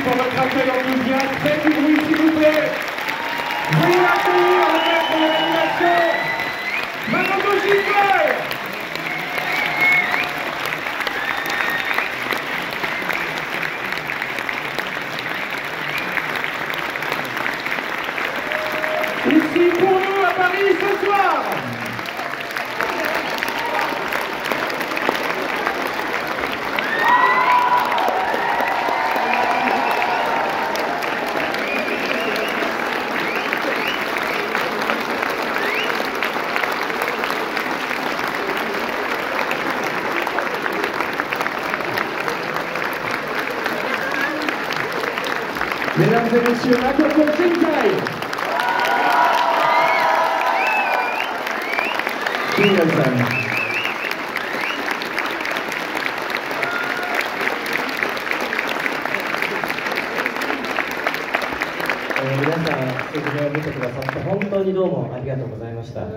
pour votre accueil enthousiaste. Faites du bruit, s'il vous plaît. Veuillez accueillir le maître de l'animation, Makoto Shinkai. Ici pour nous à Paris ce soir. Mesdames et messieurs, Makoto Shinkai. Shinkai-san. 皆さん、説明を見てくださって本当にどうもありがとうございました。Un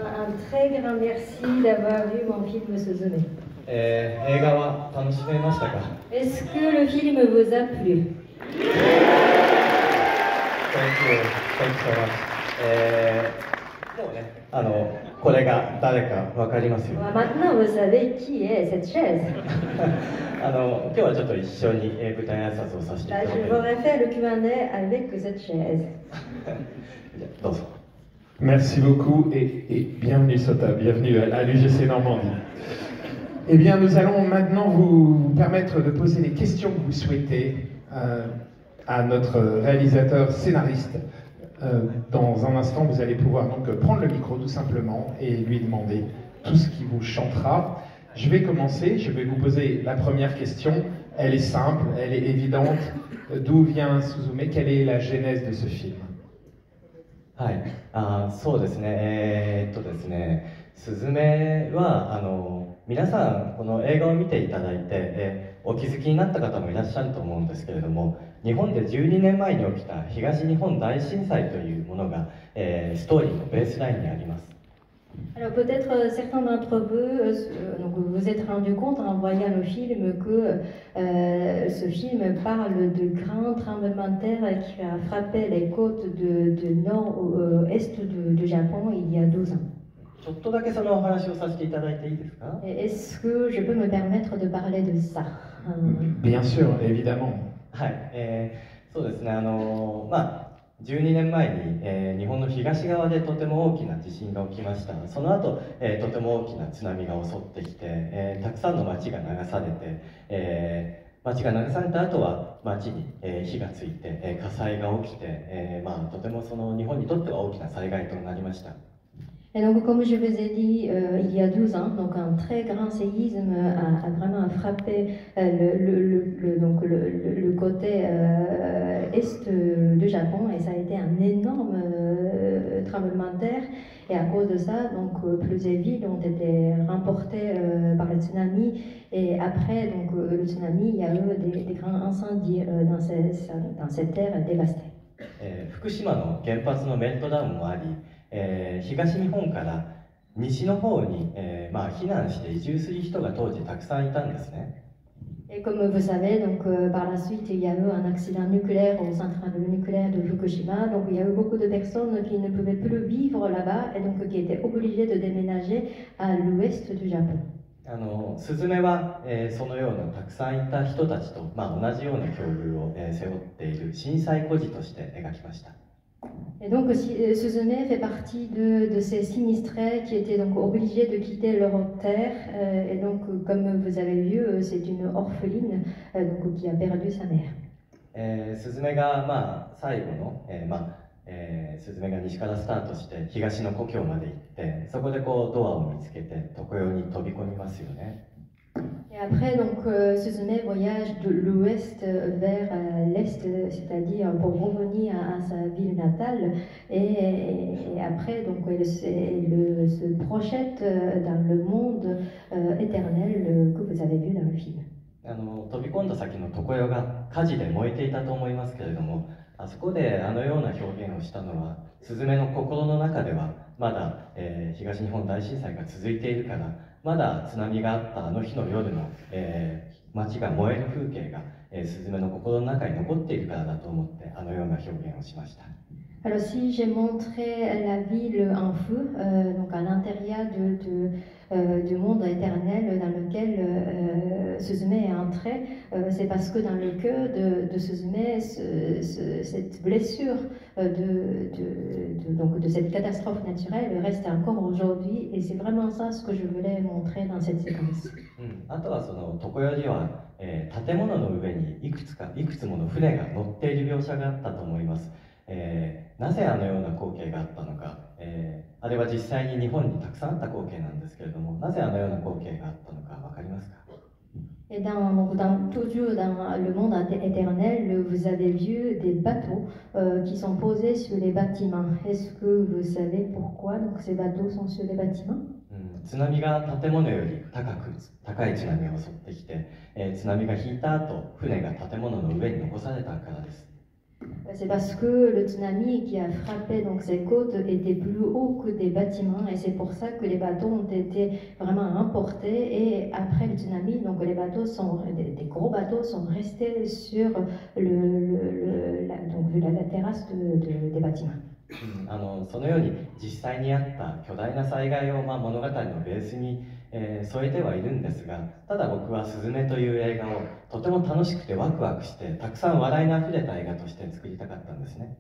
très grand merci d'avoir vu mon film Suzume. 映画は楽しめましたか？ Est-ce que le film vous a plu? Thank you so much. もうね、これが誰かわかりますよ。Maintenant, vous savez qui est cette chaise. 今日はちょっと一緒に舞台挨拶をさせていただ Là, き je ます。 voudrais faire le Q&A avec cette chaise. どうぞ。 Merci beaucoup et bienvenue Sota, bienvenue à l'UGC Normandie. Eh bien, nous allons maintenant vous permettre de poser les questions que vous souhaitez à notre réalisateur scénariste. Dans un instant, vous allez pouvoir donc prendre le micro tout simplement et lui demander tout ce qui vous chantera. Je vais commencer, je vais vous poser la première question. Elle est simple, elle est évidente. D'où vient Suzume? Quelle est la genèse de ce film? はい、そうですね、ですね、すずめは皆さんこの映画を見ていただいて、お気づきになった方もいらっしゃると思うんですけれども、日本で12年前に起きた東日本大震災というものが、ストーリーのベースラインにあります。 Alors peut-être certains d'entre vous donc vous vous êtes rendu compte en voyant le film que ce film parle de grands tremblements de terre qui a frappé les côtes de nord-est du Japon il y a 12 ans. ちょっとだけそのお話をさせていただいていいですか？ Est-ce que je peux me permettre de parler de ça? Bien sûr, évidemment. はい、そうですね、12年前に、日本の東側でとても大きな地震が起きました。その後、とても大きな津波が襲ってきて、たくさんの町が流されて、町が流された後は町に、火がついて、火災が起きて、とてもその日本にとっては大きな災害となりました。 Et donc, comme je vous ai dit, il y a 12 ans, donc un très grand séisme a vraiment frappé le côté est du Japon, et ça a été un énorme tremblement de terre. Et à cause de ça, donc, plusieurs villes ont été remportées par le tsunami. Et après donc, le tsunami, il y a eu des grands incendies dans cette terre dévastée. 福島の原発のメルトダウンもあり、東日本から西の方に、避難して移住する人が当時たくさんいたんですね。 Et comme vous savez, donc, par la suite, il y a eu un accident nucléaire au central nucléaire de Fukushima. Donc, il y a eu beaucoup de personnes qui ne pouvaient plus vivre là-bas et donc qui étaient obligées de déménager à l'ouest du Japon. スズメは、そのようなたくさんいた人たちと、同じような境遇を、背負っている震災孤児として描きました。 Et donc, Suzume fait partie de ces sinistrés qui étaient donc obligés de quitter leur terre. Et donc, comme vous avez vu, c'est une orpheline donc, qui a perdu sa mère. スズメが、最後の、スズメが西からスタートして東の故郷まで行って、そこでこうドアを見つけて常世に飛び込みますよね。 Et après, donc, Suzume voyage de l'ouest vers l'est, c'est-à-dire pour revenir à sa ville natale. Et après, donc, elle se projette dans le monde éternel que vous avez vu dans le film. 飛び込んだ先の常世が火事で燃えていたと思いますけれども、あそこであのような表現をしたのは、スズメの心の中ではまだ、東日本大震災が続いているから、まだ津波があったあの日の夜の、街が燃える風景が、スズメの心の中に残っているからだと思ってあのような表現をしました。Alors si j'ai montré la ville en feu, donc à l'intérieur du monde éternel dans lequel Suzume est entré, c'est parce que dans le cœur de Suzume, cette blessure donc de cette catastrophe naturelle reste encore aujourd'hui, et c'est vraiment ça ce que je voulais montrer dans cette séquence. あとはその常世には、建物の上にいくつもの船が乗っている描写があったと思います。なぜあのような光景があったのか、あれは実際に日本にたくさんあった光景なんですけれども、なぜあのような光景があったのか分かりますか？ Et toujours dans le monde éternel, vous avez vu des bateaux qui sont posés sur les bâtiments. Est-ce que vous savez pourquoi donc, ces bateaux sont sur les bâtiments? 津波が建物より高い津波が襲ってきて、津波が引いた後、船が建物の上に残されたからです。C'est parce que le tsunami qui a frappé donc ces côtes était plus haut que des bâtiments, et c'est pour ça que les bateaux ont été vraiment emportés, et après le tsunami, donc les bateaux des gros bateaux sont restés sur la terrasse des bâtiments. そのように実際にあった巨大な災害を物語のベースに添えてはいるんですが、ただ僕は「すずめ」という映画をとても楽しくてワクワクしてたくさん笑いのあふれた映画として作りたかったんですね。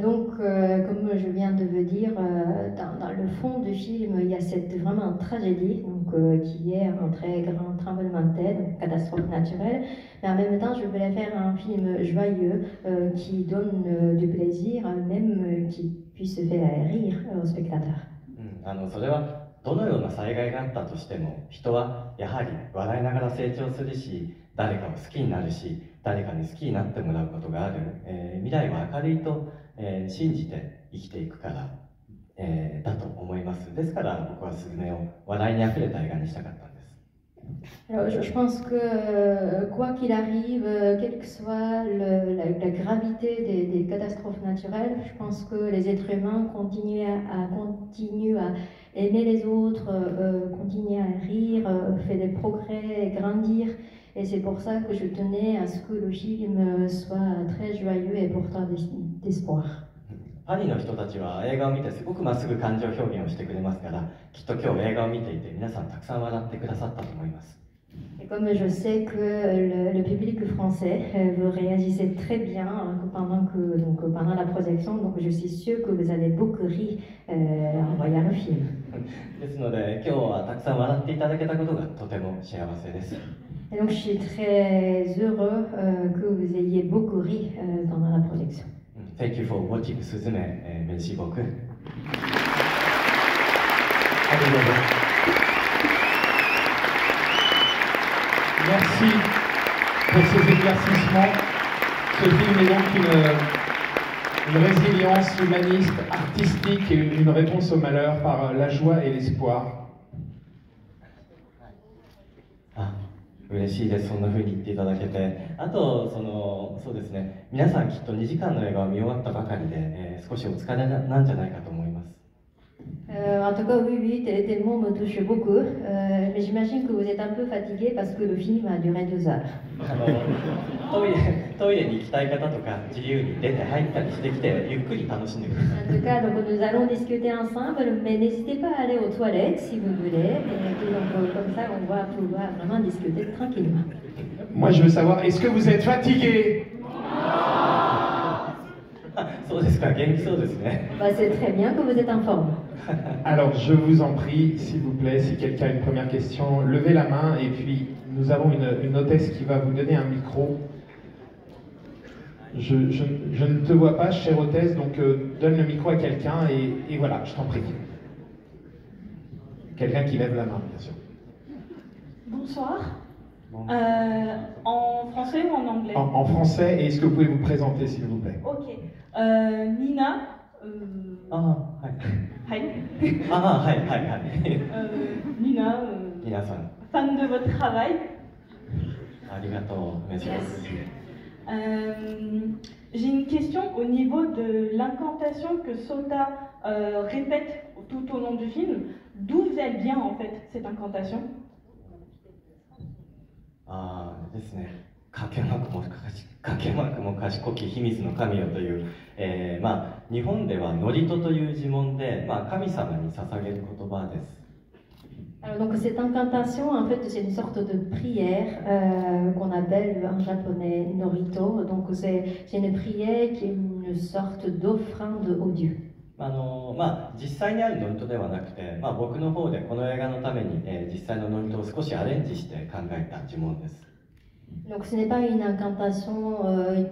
Donc, comme je viens de vous dire, dans le fond du film, il y a vraiment une tragédie, donc, qui est un très grand tremblement de terre, une catastrophe naturelle. Mais en même temps, je voulais faire un film joyeux qui donne du plaisir, même qui puisse faire rire aux spectateurs. それはどのような災害があったとしても、人はやはり笑いながら成長するし、誰かを好きになるし、誰かに好きになってもらうことがある、未来は明るいと、信じて生きていくから、だと思います。ですから僕はスズメを笑いにあふれた映画にしたかったんです。Alors, je pense que quoi qu'il arrive, quelle que soit la gravité des catastrophes naturelles, je pense que les êtres humains continuent à aimer les autres, continuer à rire, faire des progrès, grandir. Et c'est pour ça que je tenais à ce que le film soit très joyeux et porteur d'espoir. パリの人たちは映画を見てすごくまっすぐ感情表現をしてくれますから、きっと今日映画を見ていて皆さんたくさん笑ってくださったと思います。Et comme je sais que le public français vous réagissez très bien pendant la projection, donc je suis sûre que vous avez beaucoup ri en voyant le film. ですので今日はたくさん笑っていただけたことがとても幸せです。Et donc je suis très heureux que vous ayez beaucoup ri pendant la projection. Thank you for watching すずめ。Merci beaucoup. Merci pour ces éclaircissements. Ce film est donc une résilience humaniste, artistique, et une réponse au malheur par la joie et l'espoir. 嬉しいです。そんな風に言っていただけて。あとそうですね、皆さんきっと2時間の映画を見終わったばかりで、少しお疲れなんじゃないかと思います。En tout cas, oui, tes mots me touchent beaucoup, mais j'imagine que vous êtes un peu fatigué parce que le film a duré 2 heures. トイレに行きたい方とか自由に出て入ったりしてきてゆっくり楽しんでください。En tout cas, donc, nous allons discuter ensemble, mais n'hésitez pas à aller aux toilettes si vous voulez, et puis donc, comme ça on va pouvoir vraiment discuter tranquillement. Moi je veux savoir, est-ce que vous êtes fatigué? そうですか、元気そうですね。Bah, c'est très bien que vous êtes en forme. Alors je vous en prie, s'il vous plaît, si quelqu'un a une première question, levez la main, et puis nous avons une hôtesse qui va vous donner un micro. Je ne te vois pas, chère hôtesse, donc donne le micro à quelqu'un, et voilà, je t'en prie. Quelqu'un qui lève la main, bien sûr. Bonsoir. En français ou en anglais? En français, et est-ce que vous pouvez vous présenter, s'il vous plaît? Ok. Nina. Nina. Fan de votre travail. J'ai une question au niveau de l'incantation que Sota répète tout au long du film. D'où elle vient en fait cette incantation? ああですね、かけまくも賢き秘密の神よという、日本では祝詞という呪文で、神様に捧げる言葉です。Alors donc cette incantation, en fait, c'est une sorte de prière qu'on appelle en japonais norito. Donc c'est une prière qui est une sorte d'offrande au Dieu. 実際にある祝詞ではなくて、僕の方でこの映画のために、実際の祝詞を少しアレンジして考えた呪文です。Donc ce n'est pas une incantation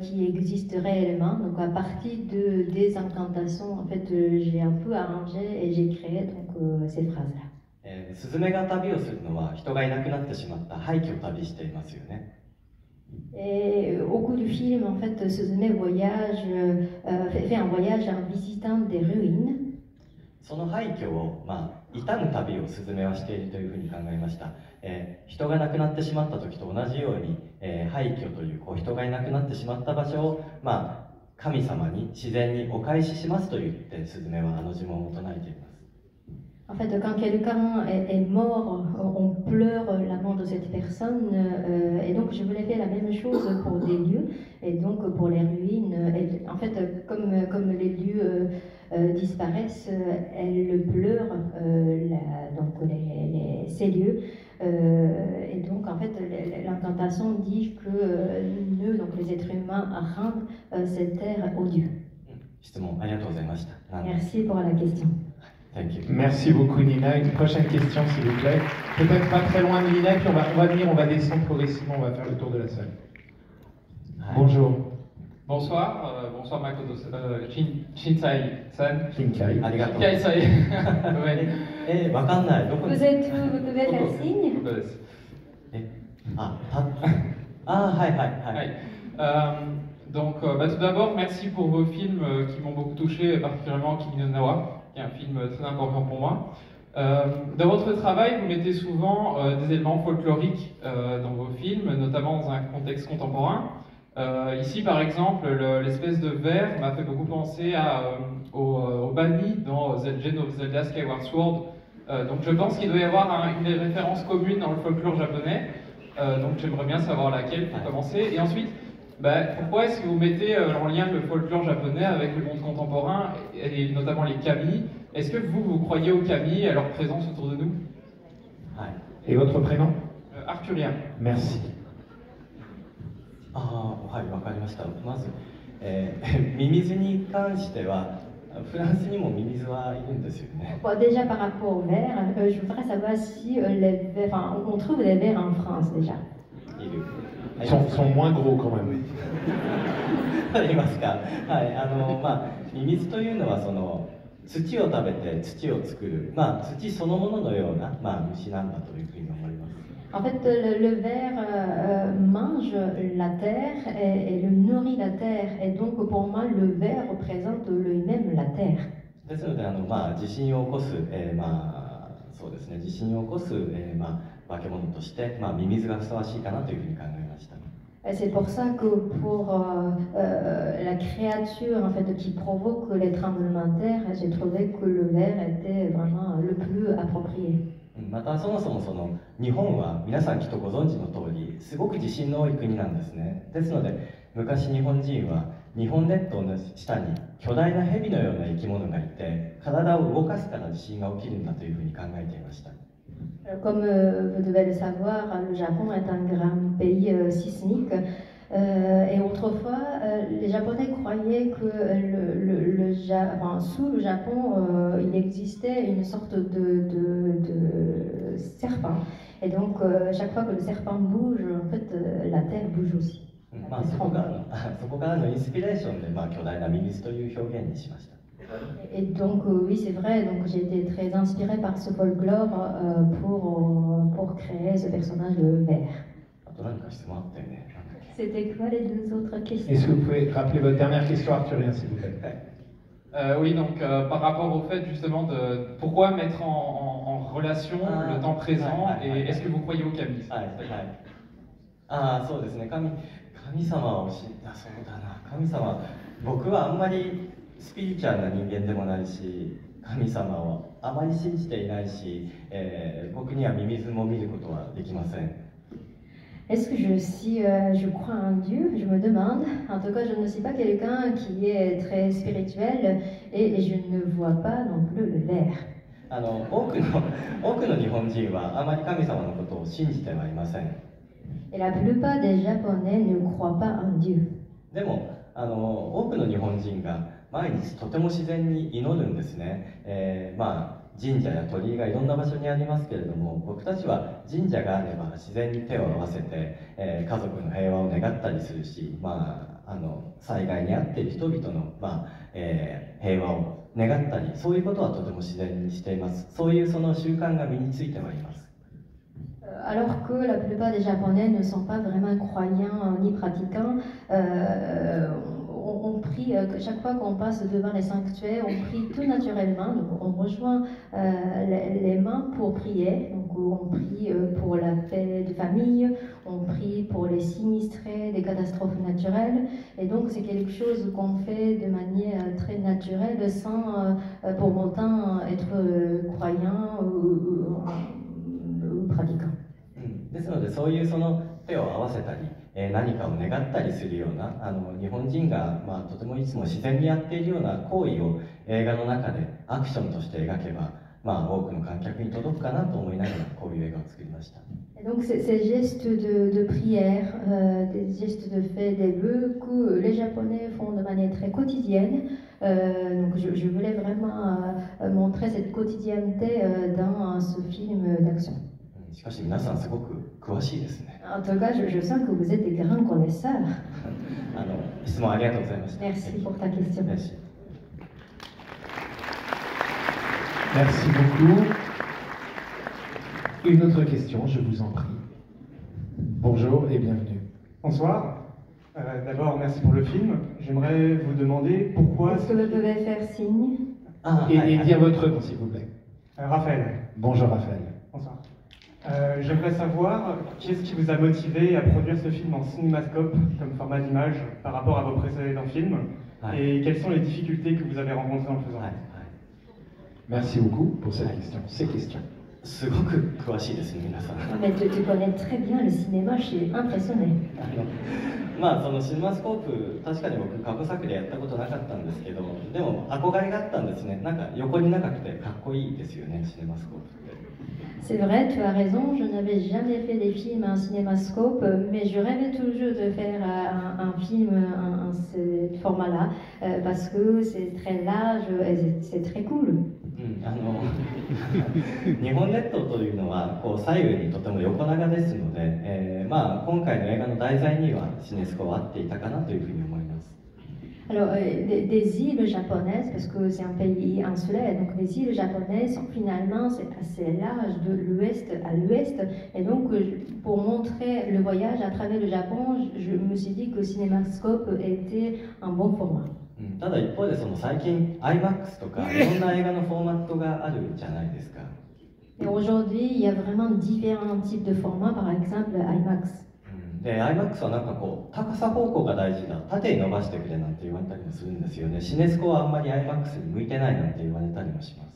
qui existe réellement. Donc à partir des incantations, en fait, j'ai un peu arrangé et j'ai créé donc ces phrases-là. スズメが旅をするのは人がいなくなってしまった廃墟を旅していますよね。Et au cours du film, en fait, Suzume voyage, fait un voyage en visitant des ruines. その廃墟を、傷む旅をスズメはしているというふうに考えました。人が亡くなってしまった時と同じように、廃墟という、人がいなくなってしまった場所を、神様に自然にお返ししますと言ってスズメはあの呪文を唱えています。En fait, quand quelqu'un est mort, on pleure la mort de cette personne, et donc je voulais faire la même chose pour des lieux, et donc pour les ruines. Et en fait, comme les lieux disparaissent, elle pleure donc ces lieux. Et donc, en fait, l'incantation dit que nous, donc les êtres humains, rendent cette terre aux dieux. Merci pour la question. Merci beaucoup Nina. Une prochaine question s'il vous plaît. Peut-être pas très loin de Nina, puis on va descendre progressivement, on va faire le tour de la salle. Bonjour. Bonsoir, bonsoir Makoto, Shinsai-san. Shinkai. Shinsai. Vous êtes où? Vous pouvez faire signe? Donc, tout d'abord, merci pour vos films qui m'ont beaucoup touché, particulièrement Kimi no Nawa, qui est un film très important pour moi. Dans votre travail, vous mettez souvent des éléments folkloriques dans vos films, notamment dans un contexte contemporain. Ici, par exemple, l'espèce de verre m'a fait beaucoup penser au Bani dans The Legend of Zelda Skyward Sword. Donc je pense qu'il doit y avoir une référence commune dans le folklore japonais. Donc j'aimerais bien savoir laquelle pour commencer. Et ensuite, pourquoi est-ce que vous mettez en lien le folklore japonais avec le monde contemporain, et notamment les kami? Est-ce que vous croyez aux kami et à leur présence autour de nous? Et votre prénom? Arthurien. Merci. はい、わかりました。まず、ミミズに関しては、フランスにもミミズはいるんですよね。Bon, déjà par rapport aux vers, je voudrais savoir si on trouve des vers en France déjà. いる。Ils sont moins gros quand même. ありますか。はい、ミミズというのはその土を食べて土を作る、土そのもののような虫なんだというふうに思います。En fait, le ver mange la terre et le nourrit la terre. Et donc, pour moi, le ver représente lui-même la terre. ですので、地震を起こす、そうですね、地震を起こす、化け物として、ミミズがふさわしいかなというふうに考えました。C'est pour ça que pour la créature en fait, qui provoque les tremblements de terre, j'ai trouvé que le ver était vraiment le plus approprié. またそもそも日本は皆さんきっとご存知の通りすごく地震の多い国なんですね。ですので昔日本人は日本列島の下に巨大な蛇のような生き物がいて体を動かすから地震が起きるんだというふうに考えていました。Comme vous devez le savoir, le Japon est un grand pays sismique. Et autrefois, les Japonais croyaient que sous le Japon, il existait une sorte de serpent. Et donc, chaque fois que le serpent bouge, en fait, la terre bouge aussi. そこからのインスピレーションで、巨大なミミズという表現にしました。Et donc, oui, c'est vrai, donc j'ai été très inspirée par ce folklore pour créer ce personnage de ver. C'était quoi les deux autres questions? Est-ce que vous pouvez rappeler votre dernière question, Arthurien, s'il vous plaît? Oui, donc par rapport au fait justement de pourquoi mettre en relation le temps présent et est-ce que vous croyez au kami? そうですね、神様をそうだな、神様、僕はあんまりスピリチュアルな人間でもないし、神様をあまり信じていないし、僕にはミミズも見ることはできません。Est-ce que je crois en Dieu? Je me demande. En tout cas, je ne suis pas quelqu'un qui est très spirituel et je ne vois pas non plus le vert. 多くの日本人はあまり神様のことを信じてはいません。 Et la plupart des Japonais ne croient pas en Dieu. でも多くの日本人が毎日とても自然に祈るんですね。神社や鳥居がいろんな場所にありますけれども、僕たちは神社があれば自然に手を合わせて、家族の平和を願ったりするし、災害に遭っている人々の、平和を願ったり、そういうことはとても自然にしています。そういうその習慣が身についてはいます。 Alors que la plupart des Japonais ne sont pas vraiment croyants ni pratiquants, on prie, chaque fois qu'on passe devant les sanctuaires, on prie tout naturellement, donc on rejoint les mains pour prier, donc on prie pour la paix de famille, on prie pour les sinistrés des catastrophes naturelles, et donc c'est quelque chose qu'on fait de manière très naturelle sans pour autant être croyant ou pratiquant. ですので、そういうその手を合わせたり、何かを願ったりするような日本人が、とてもいつも自然にやっているような行為を映画の中でアクションとして描けば、多くの観客に届くかなと思いながらこういう映画を作りました。 Donc ces gestes de prière, des gestes de fait des vœux que les Japonais font de manière très quotidienne. Donc je voulais vraiment montrer cette quotidinneté dans ce film d'action. しかし皆さんすごく詳しいですね。 En tout cas, je sens que vous êtes des grands connaisseurs. 質問ありがとうございました。 Merci pour ta question. Merci. Merci beaucoup. Une autre question, je vous en prie. Bonjour et bienvenue. Bonsoir. D'abord, merci pour le film. J'aimerais vous demander pourquoi... Est-ce que vous pouvez faire signe? Et dire votre nom, s'il vous plaît. Raphaël. Bonjour, Raphaël. Bonsoir. J'aimerais savoir qu'est-ce qui vous a motivé à produire ce film en cinémascope comme format d'image par rapport à vos précédents films et quelles sont les difficultés que vous avez rencontrées en le faisant. Merci beaucoup pour cette question. Ces questions. すごく詳しいですね、皆さん。 Mais tu connais très bien le cinéma, je suis impressionnée. そのシネマスコープ、確かに僕過去作でやったことなかったんですけど、でも憧れがあったんですね。なんか横に長くてかっこいいですよね、シネマスコープって。 C'est vrai, tu as raison, je n'avais jamais fait des films en cinémascope, mais je rêvais toujours de faire un film en ce format-là, parce que c'est très large et c'est très cool. 日本列島というのはこう左右にとても横長ですので、今回の映画の題材にはシネスコは合っていたかなというふうに思います。 Alors, des îles japonaises, parce que c'est un pays insulaire, donc les îles japonaises sont finalement c'est assez large de l'ouest à l'ouest, et donc pour montrer le voyage à travers le Japon, je me suis dit que le cinémascope était un bon format. ただ一方でその最近 IMAX とかいろんな映画のフォーマットがあるじゃないですか。 Et aujourd'hui, il y a vraiment différents types de formats, par exemple IMAX. で IMAX はなんかこう高さ方向が大事だ、縦に伸ばしてくれなんて言われたりもするんですよね。シネスコはあんまり IMAX に向いてないなんて言われたりもします。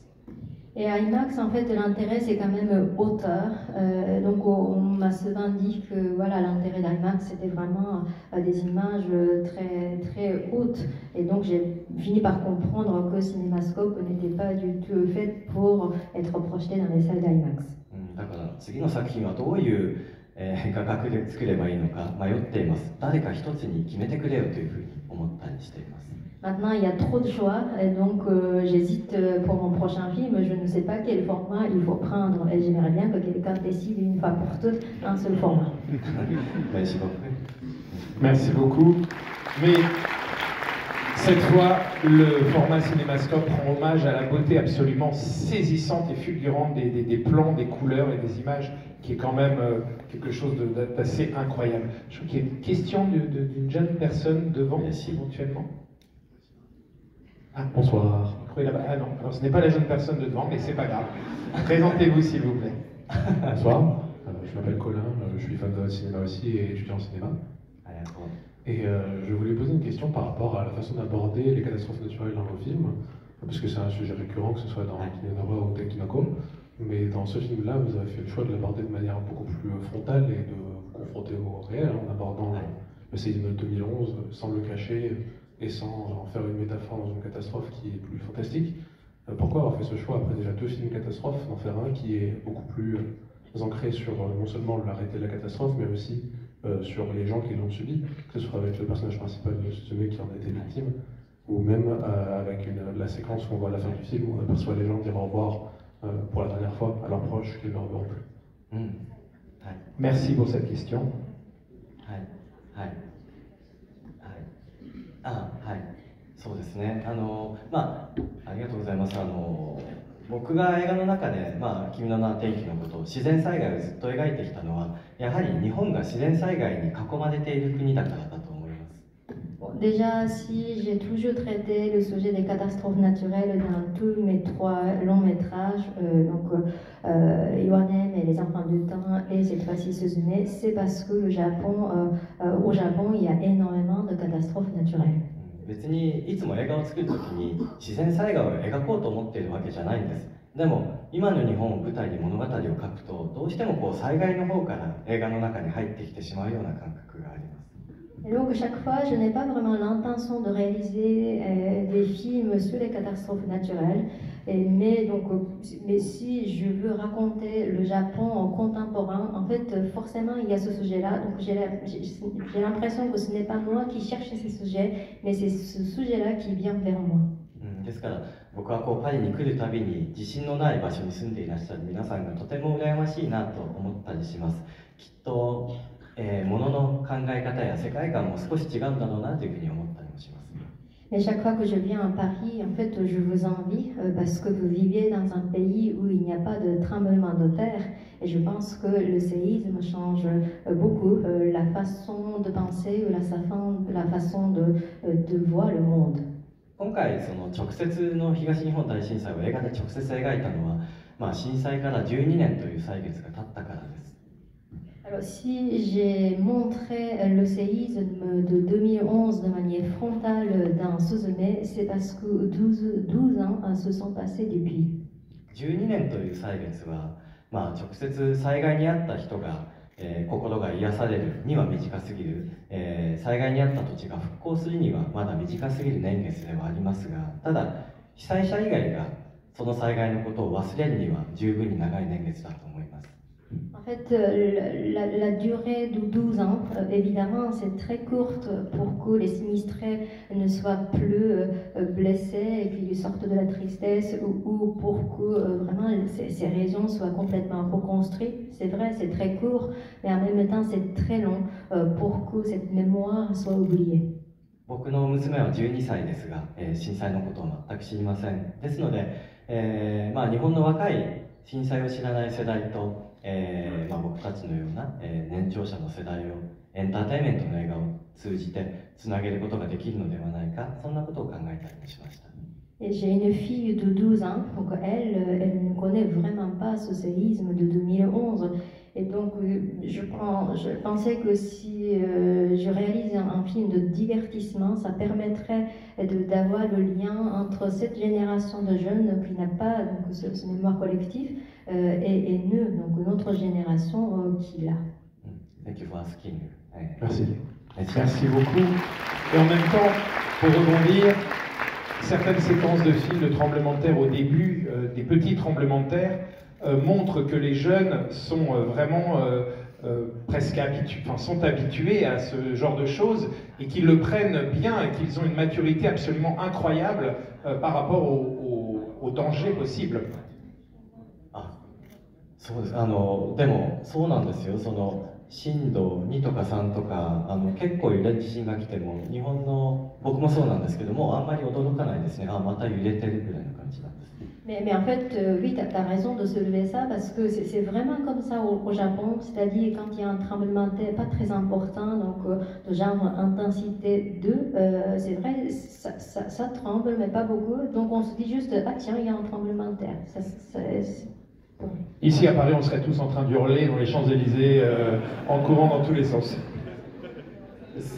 Et IMAX, en fait, l'intérêt, c'est quand même hauteur. Donc, on m'a souvent dit que voilà, l'intérêt d'IMAX, c'était vraiment des images très, très hautes. Et donc, j'ai fini par comprendre que le cinémascope n'était pas du tout fait pour être projeté dans les salles d'IMAX. だから次の作品はどういう画角で作ればいいのか迷っています。誰か一つに決めてくれよというふうに思ったりしています。 Maintenant, il y a trop de choix, et donc j'hésite pour mon prochain film. Je ne sais pas quel format il faut prendre, et j'aimerais bien que quelqu'un décide une fois pour toutes un seul format. Merci beaucoup. Merci beaucoup. Mais cette fois, le format cinémascope rend hommage à la beauté absolument saisissante et fulgurante des plans, des couleurs et des images, qui est quand même quelque chose d'assez incroyable. Je crois qu'il y a une question d'une jeune personne devant, éventuellement. Ah, bonsoir. Ah non, alors ce n'est pas la jeune personne de devant, mais c'est pas grave. Présentez-vous s'il vous plaît. Bonsoir, je m'appelle Colin, je suis fan de cinéma aussi et étudiant en cinéma. Et je voulais poser une question par rapport à la façon d'aborder les catastrophes naturelles dans vos films, parce que c'est un sujet récurrent, que ce soit dans Kinanawa ou Tekimako, mais dans ce film-là, vous avez fait le choix de l'aborder de manière beaucoup plus frontale et de vous confronté au réel, en abordant le séisme de 2011 sans le cacher et sans en faire une métaphore dans une catastrophe qui est plus fantastique. Pourquoi avoir fait ce choix, après déjà 2 films catastrophes, d'en faire un qui est beaucoup plus ancré sur non seulement l'arrêté de la catastrophe, mais aussi sur les gens qui l'ont subi, que ce soit avec le personnage principal de Suzume qui en a été victime, ou même avec la séquence où on voit à la fin du film où on aperçoit les gens dire au revoir pour la dernière fois à leurs proches qu'ils ne reverront plus. Merci pour cette question. そうですね。ありがとうございます。僕が映画の中で、君の名は天気のこと、自然災害をずっと描いてきたのは、やはり日本が自然災害に囲まれている国だからだと思います。Déjà, si j'ai toujours traité le sujet des catastrophes naturelles dans tous mes 3 longs métrages, Iwanem et les enfants du temps et cette fois-ci Suzume, c'est parce que au Japon, il y a énormément de catastrophes naturelles. 別にいつも映画を作るときに自然災害を描こうと思っているわけじゃないんです。でも今の日本を舞台に物語を書くとどうしても災害の方から映画の中に入ってきてしまうような感覚があります。Et donc chaque fois, je n'ai pas vraiment l'intention de réaliser des films sur les catastrophes naturelles, mais si je veux raconter le Japon contemporain, en fait, forcément, il y a ce sujet-là. Donc j'ai l'impression que ce n'est pas moi qui cherche ces sujets, mais c'est ce sujet-là qui vient vers moi. ですから僕はパリに来るたびに地震のない場所に住んでいらっしゃる皆さんがとても羨ましいなと思ったりします。きっと物の考え方や世界観も少し違うんだろうなというふうに思ったりもします。Et chaque fois que je viens à Paris, en fait, je vous envie parce que vous viviez dans un pays où il n'y a pas de tremblement de terre. Et je pense que le séisme change beaucoup la façon de penser ou la façon de voir le monde. 今回直接の東日本大震災を映画で直接描いたのは、震災から12年という歳月が経ったからです。Alors, si j'ai montré le séisme de 2011 de manière frontale dans Suzume, c'est parce que 12 ans se sont passés depuis. 12年という歳月は、直接災害に遭った人が、心が癒されるには短すぎる、災害に遭った土地が復興するにはまだ短すぎる年月ではありますが、ただ被災者以外がその災害のことを忘れるには十分に長い年月だと思います。En fait, la durée de 12 ans, évidemment, c'est très courte pour que les sinistrés ne soient plus blessés et qu'ils sortent de la tristesse ou pour que vraiment ces régions soient complètement reconstruites. C'est vrai, c'est très court, mais en même temps, c'est très long pour que cette mémoire soit oubliée. 僕の娘は12歳ですが、震災のことを全く知りません。ですので、日本の若い震災を知らない世代と、僕たちのような、年長者の世代をエンターテインメントの映画を通じてつなげることができるのではないか、そんなことを考えたりもしました。Et j'ai une fille de 12 ans, donc elle ne connaît vraiment pas ce séisme de 2011. Et donc je pensais que si je réalise un film de divertissement, ça permettrait d'avoir le lien entre cette génération de jeunes qui n'a pas donc, ce mémoire collectif et nous, donc notre génération qui l'a. Thank you for asking. Merci. Merci beaucoup. Et en même temps, pour rebondir, certaines séquences de films de tremblements de terre au début, des petits tremblements de terre, montrent que les jeunes sont vraiment presque habitués à ce genre de choses et qu'ils le prennent bien et qu'ils ont une maturité absolument incroyable par rapport aux dangers possibles. そうです。でもそうなんですよ。震度2とか3とか結構揺れる地震が来ても日本の僕もそうなんですけどもあんまり驚かないですね。また揺れてるぐらいの感じなんです。Mais en fait, oui, tu as raison de soulever ça parce que c'est vraiment comme ça au Japon, c'est-à-dire quand il y a un tremblement de terre pas très important, donc de genre intensité 2, c'est vrai, ça tremble mais pas beaucoup, donc on se dit juste, ah tiens, il y a un tremblement de terre. Ici à Paris, on serait tous en train d'hurler dans les Champs-Élysées en courant dans tous les sens.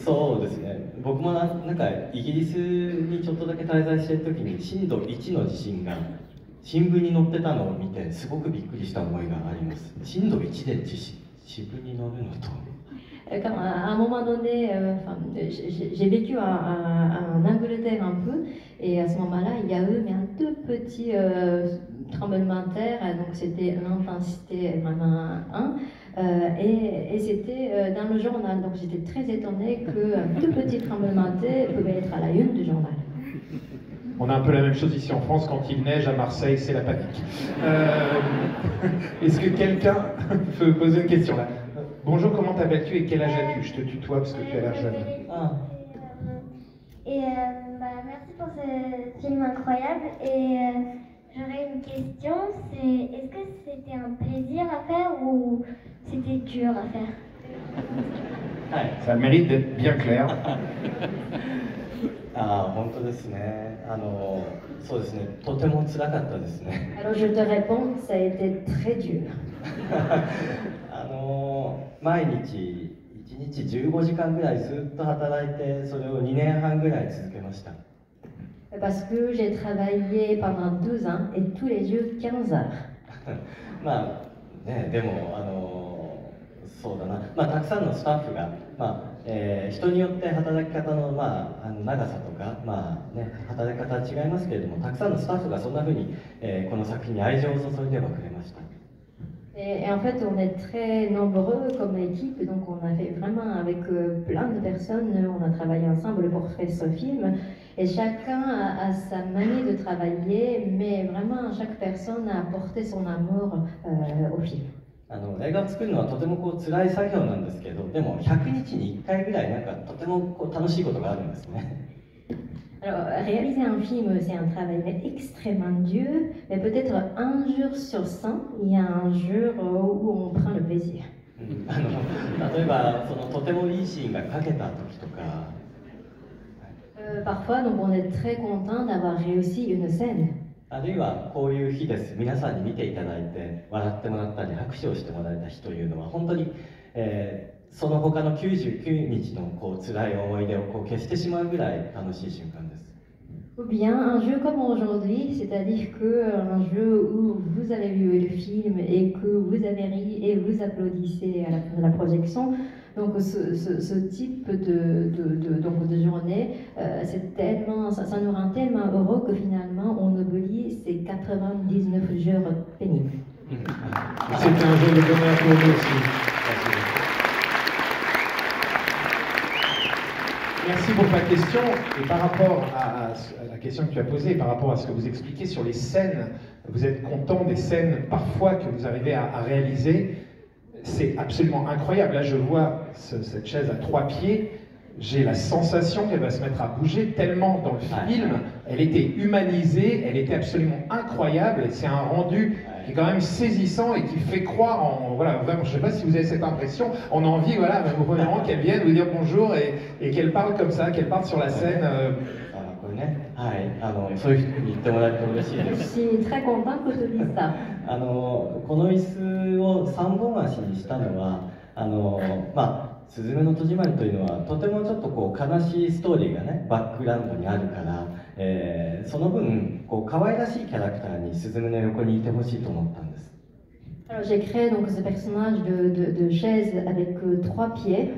そうですね。僕もなんかイギリスにちょっとだけ滞在している時に震度1の地震が新聞に載ってたのを見てすごくびっくりした思いがあります。震度1で新聞に載るのと à un moment donné, j'ai vécu en Angleterre un peu, et à ce moment-là, il y a eu un tout petit tremblement de terre, donc c'était l'intensité vraiment 1, et c'était dans le journal, donc j'étais très étonnée qu'un tout petit tremblement de terre pouvait être à la une du journal. On a un peu la même chose ici en France, quand il neige à Marseille, c'est la panique. Est-ce que quelqu'un peut poser une question là? Bonjour, comment t'appelles-tu et quel âge as-tu? Je te tutoie parce que tu as l'air jeune. Merci pour ce film incroyable. Et j'aurais une question, c'est est-ce que c'était un plaisir à faire ou c'était dur à faire? Ça mérite d'être bien clair. 本当ですね。そうですね。とても辛かったですね。Alors je te réponds, ça a été très dur. 毎日1日15時間ぐらいずっと働いて、それを2年半ぐらい続けました。Parce que j'ai travaillé pendant 12 ans et tous les jours 15 heures. まあね、でもそうだな。まあたくさんのスタッフが人によって働き方の長さとか働き方は違いますけれども、たくさんのスタッフがそんなふうにこの作品に愛情を注いではくれました。Et en fait, on est très nombreux comme équipe, donc on a fait vraiment avec plein de personnes, on a travaillé ensemble pour faire ce film, et chacun a sa manière de travailler, mais vraiment chaque personne a apporté son amour au film. 映画を作るのはとても辛い作業なんですけど、でも100日に1回ぐらいとても楽しいことがあるんですね。Alors, réaliser un film, c'est un travail extrêmement dur, mais peut-être un jour sur 100, il y a un jour où on prend le plaisir. 例えばとてもいいシーンが描けた時とか。Parfois, donc on est très content d'avoir réussi une scène. あるいはこういう日です、皆さんに見ていただいて笑ってもらったり拍手をしてもらえた日というのは本当に、その他の99日の辛い思い出を消してしまうぐらい楽しい瞬間です。Ou bien un jeu comme aujourd'hui, c'est-à-dire qu'un jeu où vous avez vu le film et que vous avez ri et vous applaudissez à la fin de la projection. Donc ce type de journée, c'est tellement, ça nous rend tellement heureux que finalement on oublie ces 99 jours pénibles. C'est un jour de bonheur pour nous aussi. Merci pour ta question. Et par rapport à la question que tu as posée, par rapport à ce que vous expliquez sur les scènes, vous êtes content des scènes parfois que vous arrivez à réaliser. C'est absolument incroyable. Là, je vois cette chaise à 3 pieds. J'ai la sensation qu'elle va se mettre à bouger tellement dans le film. Elle était humanisée, elle était absolument incroyable. C'est un rendu qui est quand même saisissant et qui fait croire en... Voilà, vraiment, je ne sais pas si vous avez cette impression. On a envie, voilà, même au premier rang, qu'elle vienne vous dire bonjour et qu'elle parle comme ça, qu'elle parte sur la scène. Je suis très contente que tu dises ça. この椅子を3本足にしたのはすずめの戸締まりというのはとてもちょっと悲しいストーリーがねバックグラウンドにあるから、その分可愛らしいキャラクターにすずめの横にいてほしいと思ったんです。Alors j'ai créé donc ce personnage de chaise avec 3 pieds.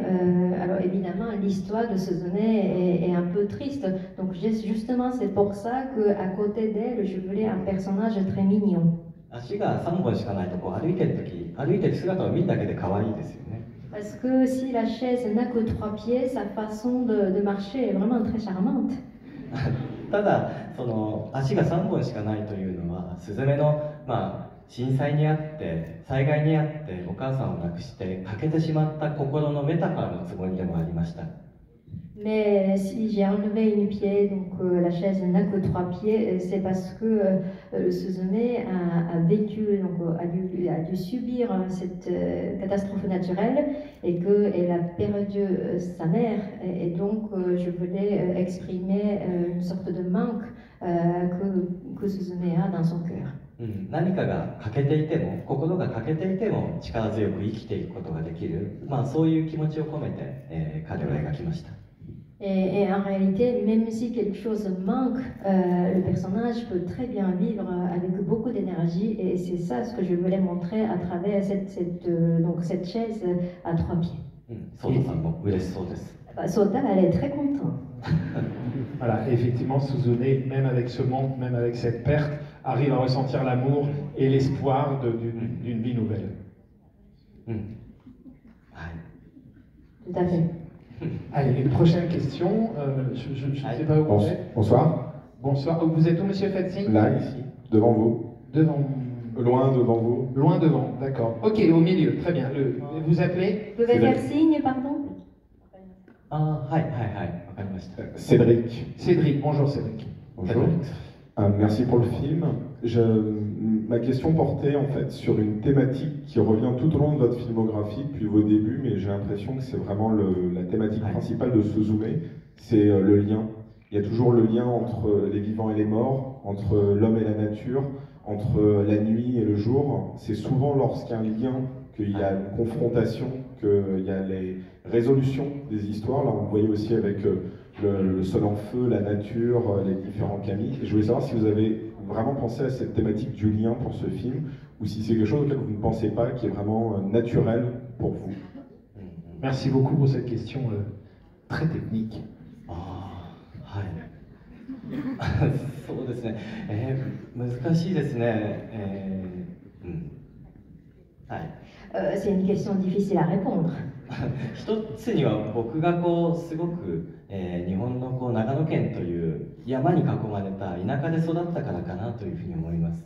Alors évidemment l'histoire de Suzume est un peu triste. Donc justement c'est pour ça qu'à côté d'elle je voulais un personnage très mignon. 足が3本しかないと歩いてる姿を見るだけで可愛いですよね。Parce que si la chaise n'a que 3 pieds, sa façon de marcher est vraiment très charmante. ただ足が3本しかないというのはスズメの震災にあって災害にあってお母さんを亡くして欠けてしまった心のメタファーのつもりでもありました。Mais si j'ai enlevé une pied, donc la chaise n'a que 3 pieds, c'est parce que le Suzume a vécu, donc a dû subir cette catastrophe naturelle et qu'elle a perdu sa mère. Et donc je voulais exprimer une sorte de manque que Suzume a dans son cœur. 何かが欠けていても心が欠けていても力強く生きていくことができる、そういう気持ちを込めて、彼は描きました。Et en réalité, même si quelque chose manque, le personnage peut très bien vivre avec beaucoup d'énergie et c'est ça ce que je voulais montrer à travers cette chaise à 3 pieds. Sota, elle est très contente. Voilà, effectivement, Suzune, même avec ce manque, même avec cette perte, arrive à ressentir l'amour et l'espoir d'une vie nouvelle. Tout à fait. Allez, une prochaine question. Je ne sais pas où vous êtes. Bonsoir. Bonsoir. Vous êtes où, monsieur Fatsing? Là, ici, devant vous. Devant. Loin devant vous. Loin devant, d'accord. Ok, au milieu, très bien. Vous appelez? Vous pouvez faire signe, pardon? Cédric. Cédric, bonjour Cédric. Bonjour. Merci pour le film. Ma question portait en fait sur une thématique qui revient tout au long de votre filmographie depuis vos débuts, mais j'ai l'impression que c'est vraiment la thématique principale de Suzume, c'est le lien. Il y a toujours le lien entre les vivants et les morts, entre l'homme et la nature, entre la nuit et le jour. C'est souvent lorsqu'il y a un lien qu'il y a une confrontation, qu'il y a les résolutions des histoires. Là, on le voyait aussi avec le sol en feu, la nature, les différents camis. Et je voulais savoir si vous avez vraiment pensé à cette thématique du lien pour ce film, ou si c'est quelque chose auquel vous ne pensez pas, qui est vraiment naturel pour vous. Merci beaucoup pour cette question très technique. そうですね、難しいですね。はい。C'est une question difficile à répondre. 一つには僕がすごく、日本の長野県という山に囲まれた田舎で育ったからかなというふうに思います。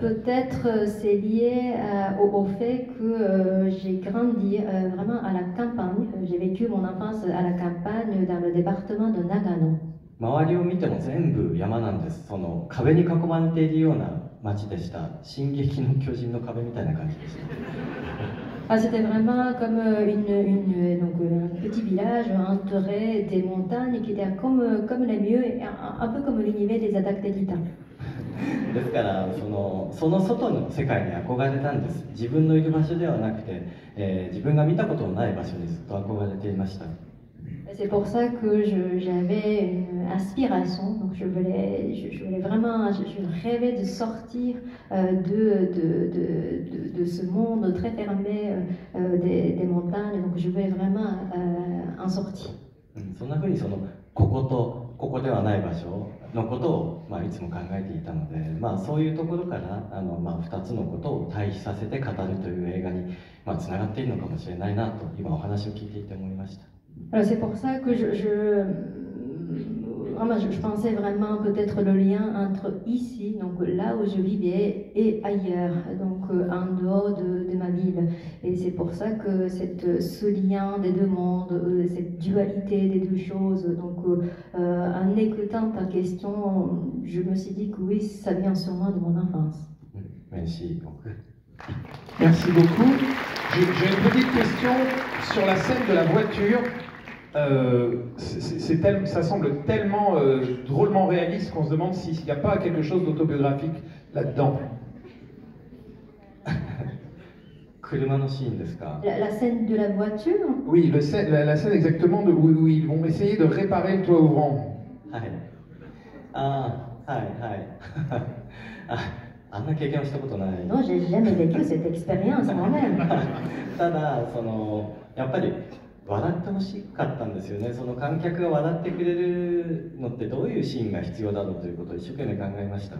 Peut-être c'est lié au fait que j'ai grandi vraiment à la campagne. J'ai vécu mon enfance à la campagne dans le département de Nagano. 周りを見ても全部山なんです。その壁に囲まれているような町でした。進撃の巨人の壁みたいな感じでした。C'était vraiment comme donc, un petit village entouré des montagnes qui était comme les mieux, un peu comme l'univers des attaques des titans. ですからその外の世界に憧れたんです。自分のいる場所ではなくて、自分が見たことのない場所にずっと憧れていました。C'est pour ça que j'avais une aspiration, donc je voulais vraiment, je rêvais de sortir de ce monde très fermé des montagnes, donc je voulais vraiment en sortir. そんな風にここではない場所のことを、いつも考えていたので、そういうところから2つのことを対比させて語るという映画につながっているのかもしれないなと今お話を聞いていて思いました。Alors c'est pour ça que je pensais vraiment peut-être le lien entre ici, donc là où je vivais, et ailleurs, donc en dehors de ma ville. Et c'est pour ça que ce lien des deux mondes, cette dualité des deux choses, donc en écoutant ta question, je me suis dit que oui, ça vient sûrement de mon enfance. Merci. Merci beaucoup. J'ai une petite question sur la scène de la voiture. Ça semble tellement drôlement réaliste qu'on se demande s'il n'y a pas quelque chose d'autobiographique là-dedans. La scène de la voiture? Oui, la scène exactement où ils vont essayer de réparer le toit ouvrant. Non, j'ai jamais vécu cette expérience moi-même. ただやっぱり笑ってほしかったんですよね。その観客が笑ってくれるのってどういうシーンが必要だろうということを一生懸命考えました。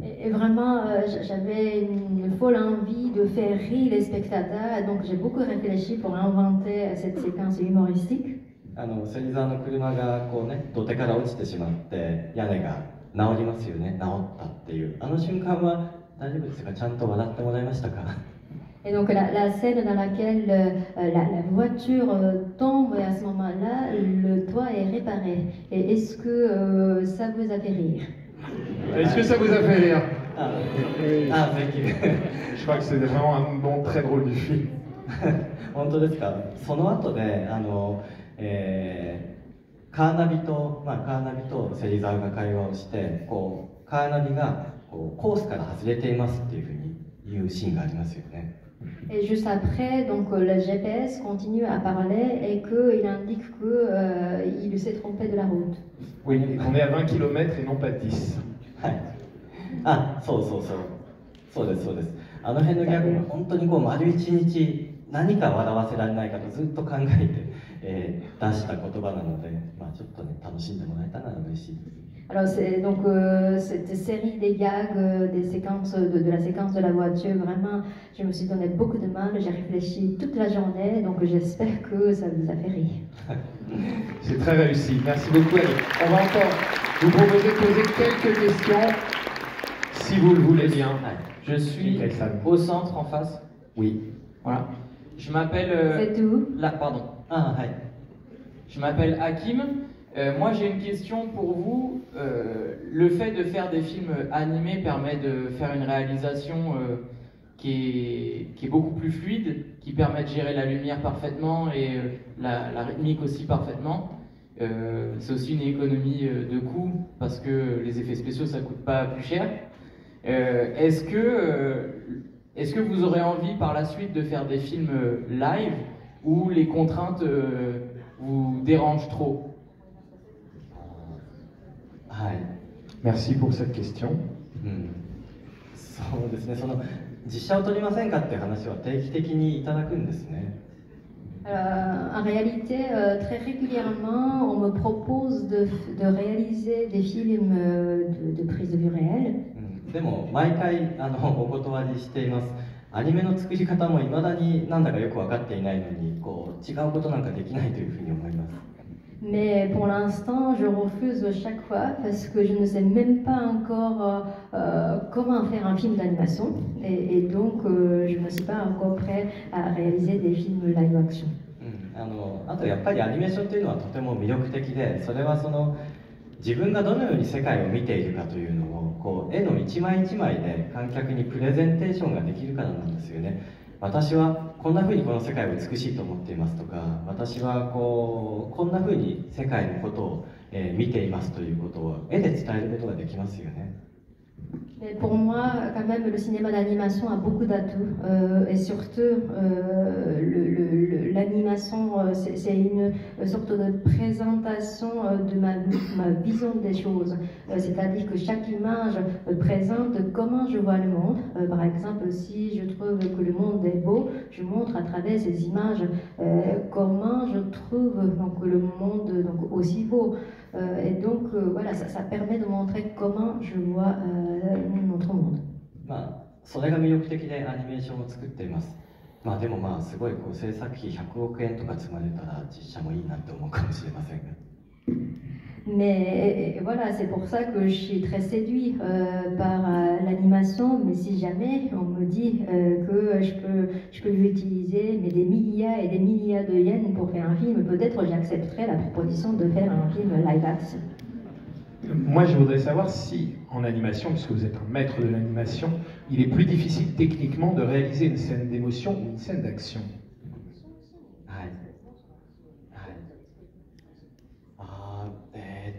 Et vraiment, j'avais une folle envie de faire rire les spectateurs, donc j'ai beaucoup réfléchi pour inventer cette séquence humoristique. 芹沢の車が土手から落ちてしまって屋根が治りますよね。治ったっていう瞬間は大丈夫ですか？ちゃんと笑ってもらいましたか？ Et donc la scène dans laquelle la voiture tombe et à ce moment-là, le toit est réparé. Et est-ce que ça vous a fait rire? Est-ce que ça vous a fait rire? Thank you. Je crois que c'est vraiment un moment très drôle du film. 本当ですか？その後でカーナビと芹沢が会話をしてカーナビがコースから外れていますっていうふうに言うシーンがありますよね。 Et juste après, donc le GPS continue à parler et qu'il indique qu'il s'est trompé de la route. Oui, on est à 20 km et non pas 10. はい。そうです。あの辺のギャグも本当に丸一日何か笑わせられないかとずっと考えて、出した言葉なので、ちょっとね、楽しんでもらえたら嬉しいです。Alors c'est donc cette série des gags, des séquences de la séquence de la voiture, vraiment, je me suis donné beaucoup de mal, j'ai réfléchi toute la journée, donc j'espère que ça vous a fait rire. C'est très réussi, merci beaucoup. Allez, on va encore vous proposer de poser quelques questions, si vous le voulez bien. Je suis au centre en face. Oui. Voilà. Je m'appelle. C'est tout. Là, pardon. Je m'appelle Hakim. Moi, j'ai une question pour vous. Le fait de faire des films animés permet de faire une réalisation qui est beaucoup plus fluide, qui permet de gérer la lumière parfaitement et la rythmique aussi parfaitement. C'est aussi une économie de coûts parce que les effets spéciaux, ça coûte pas plus cher. Est-ce que vous aurez envie par la suite de faire des films live où les contraintes vous dérangent trop? Merci pour cette question. そうですね、実写を撮りませんかっていう話は定期的にいただくんですね。En réalité, très régulièrement, on me propose de réaliser des films de prise de vue réelle. でも毎回お断りしています。アニメの作り方も未だになんだかよく分かっていないのに、違うことなんかできないというふうに思います。Mais pour l'instant, je refuse chaque fois parce que je ne sais même pas encore comment faire un film d'animation et donc je ne suis pas encore prêt à réaliser des films live action. あとやっぱりアニメーションというのはとても魅力的で、それは自分がどのように世界を見ているかというのを絵の一枚一枚で観客にプレゼンテーションができるからなんですよね。私はこんな風にこの世界を美しいと思っていますとか、私はこんな風に世界のことを見ていますということを絵で伝えることができますよね。Mais pour moi, quand même, le cinéma d'animation a beaucoup d'atouts et surtout l'animation, c'est une sorte de présentation de ma vision des choses. C'est-à-dire que chaque image présente comment je vois le monde. Par exemple, si je trouve que le monde est beau, je montre à travers ces images comment je trouve donc, le monde donc, aussi beau. Et donc voilà, ça permet de montrer comment je vois notre monde. それが魅力的でアニメーションを作っています。でもすごい制作費100億円とか積まれたら実写もいいなって思うかもしれませんが。Mais voilà, c'est pour ça que je suis très séduit par l'animation. Mais si jamais on me dit que je peux utiliser des milliards et des milliards de yens pour faire un film, peut-être j'accepterai la proposition de faire un film live action. Moi, je voudrais savoir si, en animation, puisque vous êtes un maître de l'animation, il est plus difficile techniquement de réaliser une scène d'émotion ou une scène d'action.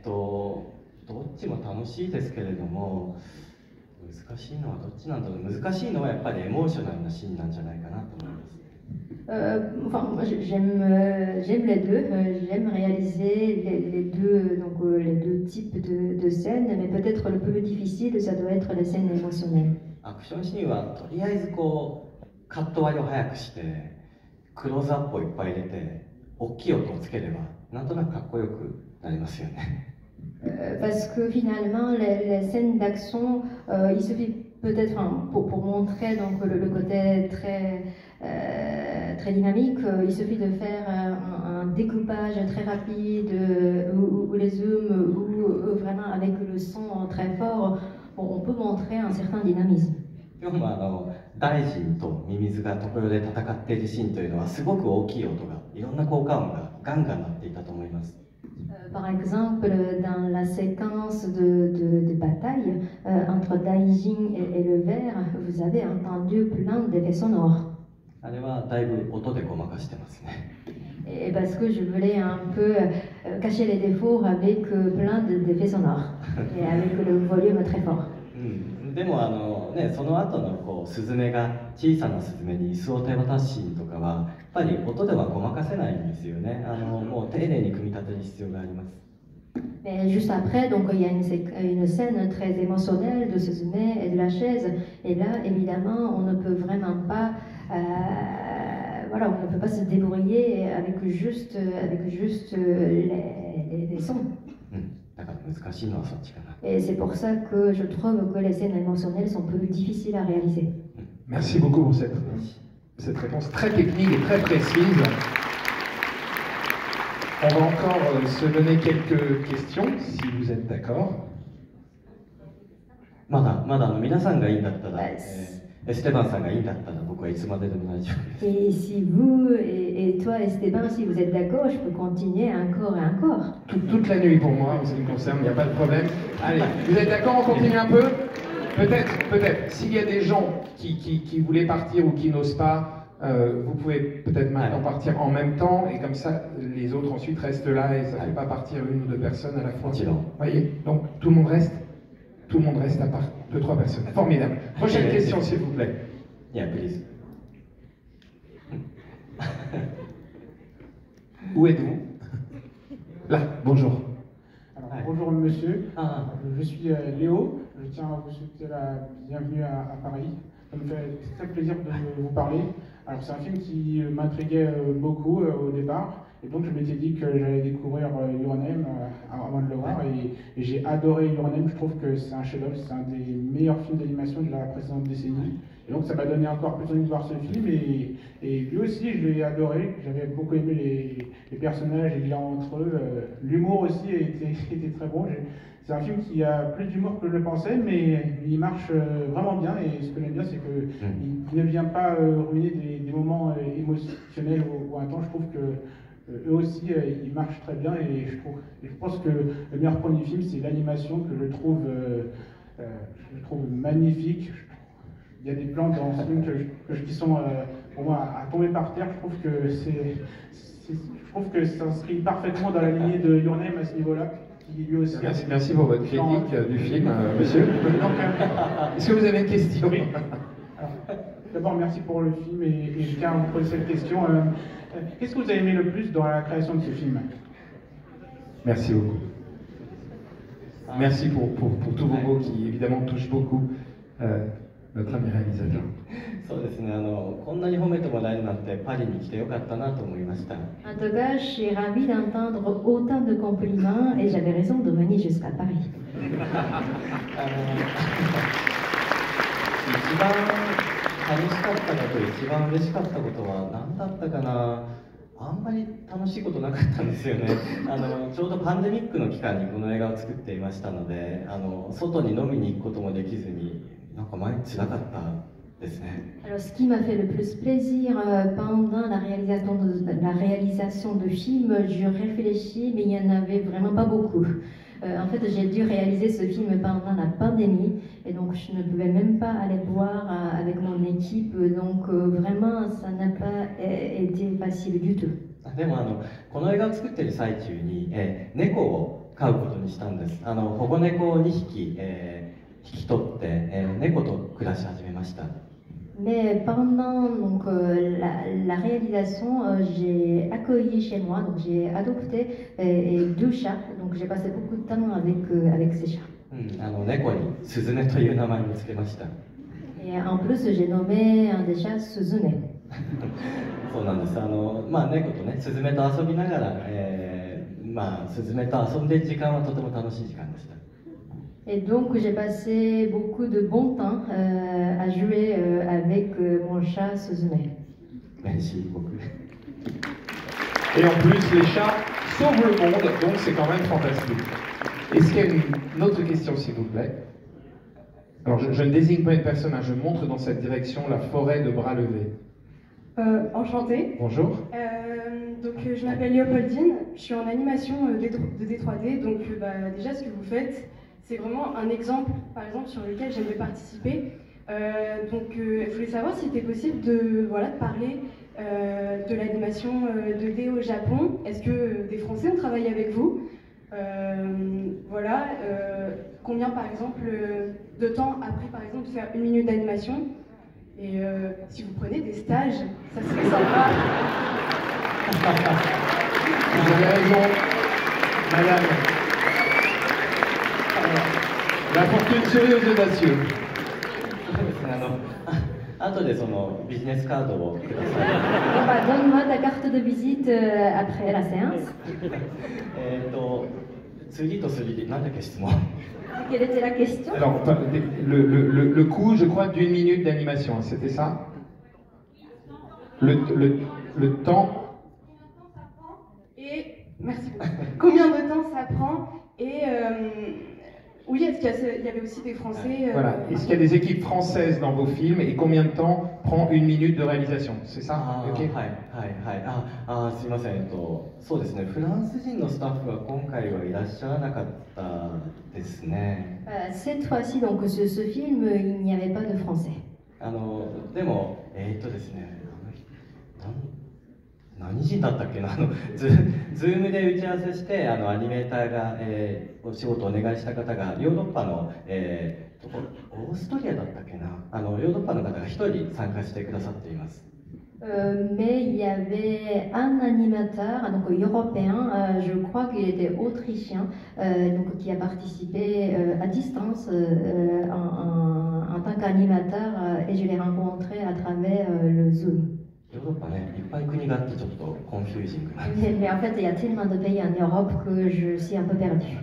どっちも楽しいですけれども、難しいのはどっちなんだろう。難しいのはやっぱりエモーショナルなシーンなんじゃないかなと思います。Enfin, moi, j'aime les deux. J'aime réaliser les deux, donc les deux types de scènes, mais peut-être le plus difficile, ça doit être les scènes émotionnelles. アクションシーンはとりあえずカット割りを早くしてクローズアップをいっぱい入れて大きい音をつければなんとなくかっこよくなりますよね。Parce que finalement, les scènes d'action, il suffit peut-être pour montrer donc, le côté très dynamique, il suffit de faire un découpage très rapide ou les zooms ou vraiment avec le son très fort, on peut montrer un certain dynamisme. 今日も大臣とミミズが常世で戦っているシーンというのはすごく大きい音がいろんな効果音がガンガン鳴っていたと思います。Par exemple, dans la séquence de bataille entre Daijin et le ver, vous avez entendu plein d'effets sonores. あれはだいぶ音でごまかしてますね。Et parce que je voulais un peu cacher les défauts avec plein d'effets sonores et avec le volume très fort. でもその後のスズメが小さなスズメに椅子を手渡すシーンとかはやっぱり音ではごまかせないんですよね。もう丁寧に組み立てる必要があります。Mais juste après, donc, il y a une scène très émotionnelle de Suzume et de la chaise. Et là, évidemment, on ne peut vraiment pas voilà, on ne peut pas se débrouiller avec juste les sons. Et c'est pour ça que je trouve que les scènes émotionnelles sont plus difficiles à réaliser. Merci beaucoup pour cette réponse très technique et très précise. On va encore se donner quelques questions, si vous êtes d'accord. Et si vous et toi Esteban, si vous êtes d'accord, je peux continuer encore et encore. Toute la nuit pour moi, en ce qui me concerne, il n'y a pas de problème. Allez, vous êtes d'accord, on continue un peu? Peut-être. S'il y a des gens qui voulaient partir ou qui n'osent pas, vous pouvez peut-être maintenant partir en même temps, et comme ça, les autres ensuite restent là, et ça ne fait pas partir une ou deux personnes à la fois. Vous voyez? Donc, tout le monde reste à part 2-3 personnes. Formidable. Prochaine question, s'il vous plaît. Yeah, please. Où êtes-vous? Là, bonjour. Alors, bonjour monsieur, je suis Léo, je tiens à vous souhaiter la bienvenue à Paris. Ça me fait très plaisir de vous parler. Alors c'est un film qui m'intriguait beaucoup au départ, et donc je m'étais dit que j'allais découvrir Your Name avant de le voir, et j'ai adoré Your Name. Je trouve que c'est un chef-d'œuvre, c'est un des meilleurs films d'animation de la précédente décennie. Et donc ça m'a donné encore plus envie de voir ce film, et lui aussi je l'ai adoré. J'avais beaucoup aimé les personnages, les liens entre eux, l'humour aussi était très bon. C'est un film qui a plus d'humour que je le pensais, mais il marche vraiment bien, et ce que j'aime bien c'est qu'il ne vient pas ruiner des moments émotionnels ou intenses. Je trouve que eux aussi ils marchent très bien, et je pense que le meilleur point du film c'est l'animation que je trouve magnifique. Il y a des plans dans ce film qui sont pour moi à tomber par terre. Je trouve que ça s'inscrit parfaitement dans la lignée de Your Name à ce niveau-là. Merci pour votre critique du film, monsieur. Est-ce que vous avez une question? Oui. D'abord, merci pour le film, et je tiens à vous poser cette question. Qu'est-ce que vous avez aimé le plus dans la création de ce film? Merci beaucoup. Merci pour tous vos mots qui évidemment touchent beaucoup notre ami réalisateur. そうですね、こんなに褒めてもらえるなんてパリに来てよかったなと思いました。En tout cas, je suis ravie d'entendre autant de compliments, et j'avais raison de venir jusqu'à Paris. 一番楽しかったこと、一番嬉しかったことは何だったかな。あんまり楽しいことなかったんですよね。ちょうどパンデミックの期間にこの映画を作っていましたので、外に飲みに行くこともできずに、なんか毎日辛かったですね。Alors, ce qui m'a fait le plus plaisir pendant la réalisation de film, je réfléchis, mais il n'y en avait vraiment pas beaucoup. En fait, j'ai dû réaliser ce film pendant la pandémie, et donc je ne pouvais même pas aller boire avec mon équipe, donc vraiment ça n'a pas été facile du tout. でもこの映画を作っている最中に、猫を飼うことにしたんです。保護猫を2匹、引き取って、猫と暮らし始めました。Mais pendant donc, la réalisation, j'ai accueilli chez moi, donc j'ai adopté 2 chats, donc j'ai passé beaucoup de temps avec ces chats. 猫にスズメという名前をつけました。Et en plus, j'ai nommé un des chats Suzune. そうなんです。猫とね、スズメと遊びながら、スズメと遊んでいる時間はとても楽しい時間でした。Et donc j'ai passé beaucoup de bon temps à jouer avec mon chat Suzune. Merci beaucoup. Et en plus, les chats sauvent le monde, donc c'est quand même fantastique. Est-ce qu'il y a une autre question, s'il vous plaît? Alors je ne désigne pas une personne, je montre dans cette direction la forêt de bras levés. Enchantée. Bonjour. Donc je m'appelle Léopoldine, je suis en animation de D3D, donc déjà ce que vous faites, c'est vraiment un exemple, par exemple, sur lequel j'aimerais participer. Je voulais savoir s'il était possible de parler de l'animation 2D au Japon. Est-ce que des Français ont travaillé avec vous? Combien, par exemple, de temps a pris, par exemple, de faire 1 minute d'animation? Et si vous prenez des stages, ça serait sympa. Vous avez raison, madame. La fortune sourit aux audacieux. 後でそのビジネスカードをください。Donne-moi ta carte de visite après la séance. 次と次で、なんだっけ質問 Quelle était la question? Alors, le coût, je crois, d'une minute d'animation, c'était ça? Le temps. Et merci beaucoup. Combien de temps ça prend? Et oui, est-ce qu'il y avait aussi des Français Voilà. Est-ce qu'il y a des équipes françaises dans vos films et combien de temps prend une minute de réalisation? C'est ça? Ok. すいません。そうですね。フランス人のスタッフは今回はいらっしゃらなかったですね。Cette fois-ci, donc ce film, il n'y avait pas de français. でもですね。何時だったっけな、ズームで打ち合わせして、アニメーターが、お仕事をお願いした方が、ヨーロッパの、オーストリアだったっけな、ヨーロッパの方が1人参加してくださっています。Mais il y avait un animateur, donc européen, je crois qu'il était autrichien, donc qui a participé à distance en tant qu'animateur, et je l'ai rencontré à travers le Zoom. ヨーロッパね、いっぱい国があってちょっとコンフュージングな。Mais en fait, il y a tellement de pays en Europe que je suis un peu perdue.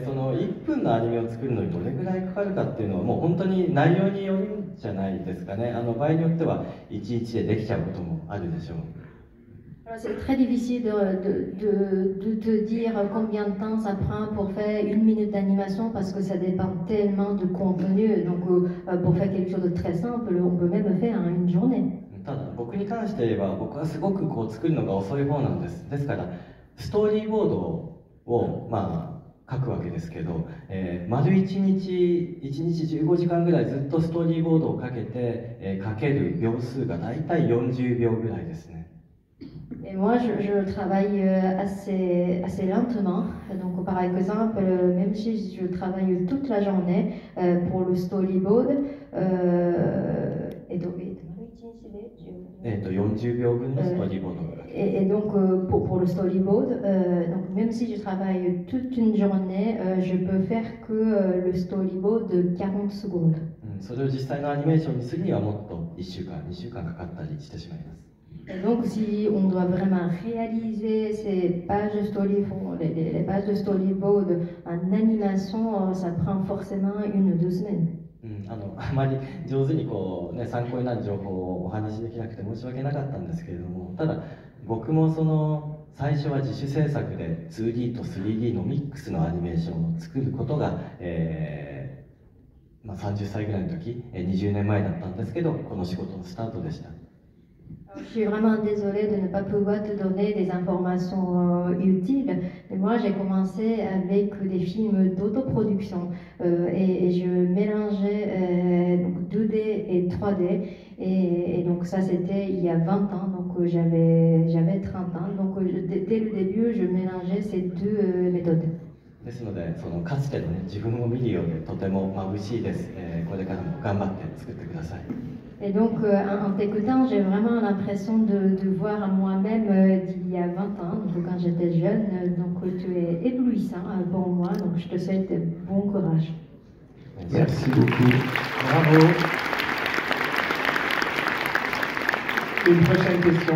その1分のアニメを作るのにどれぐらいかかるかっていうのはもう本当に内容によるんじゃないですかね。場合によっては1日でできちゃうこともあるでしょう。C'est très difficile de te dire combien de temps ça prend pour faire une minute d'animation parce que ça dépend tellement de contenu. Donc, pour faire quelque chose de très simple, on peut même le faire en une journée. ただ僕に関して言えば僕はすごくこう作るのが遅い方なんです。ですからストーリーボードを書くわけですけど、丸1日15時間ぐらいずっとストーリーボードをかけて、書ける秒数がだいたい40秒ぐらいですね。Et moi, je travaille assez lentement. Donc, par exemple, même si je travaille toute la journée pour le storyboard, et donc, 40秒分のストーリーボード。Et donc, pour le storyboard, donc même si je travaille toute une journée, je peux faire que le storyboard de 40 secondes. それを実際のアニメーションにするにはもっと1週間、2週間かかったりしてしまいます。Et donc, si on doit vraiment réaliser ces pages de storyboard, les pages de storyboard en animation, ça prend forcément 1 ou 2 semaines. あまり上手にこう、ね、参考になる情報をお話しできなくて申し訳なかったんですけれども、ただ僕もその最初は自主制作で 2D と 3D のミックスのアニメーションを作ることが、30歳ぐらいの時、20年前だったんですけど、この仕事のスタートでした。Je suis vraiment désolée de ne pas pouvoir te donner des informations utiles. Mais moi, j'ai commencé avec des films d'autoproduction et je mélangeais donc 2D et 3D. Et donc ça, c'était il y a 20 ans, donc j'avais 30 ans. Donc dès le début, je mélangeais ces 2 méthodes. ですので、そのかつてのね、自分を見るようでとても眩しいです。これからも頑張って作ってください。Et donc, en t'écoutant, j'ai vraiment l'impression de voir moi-même d'il y a 20 ans, donc quand j'étais jeune. Donc, tu es éblouissant pour moi, donc je te souhaite bon courage. Merci beaucoup. Bravo. Une prochaine question,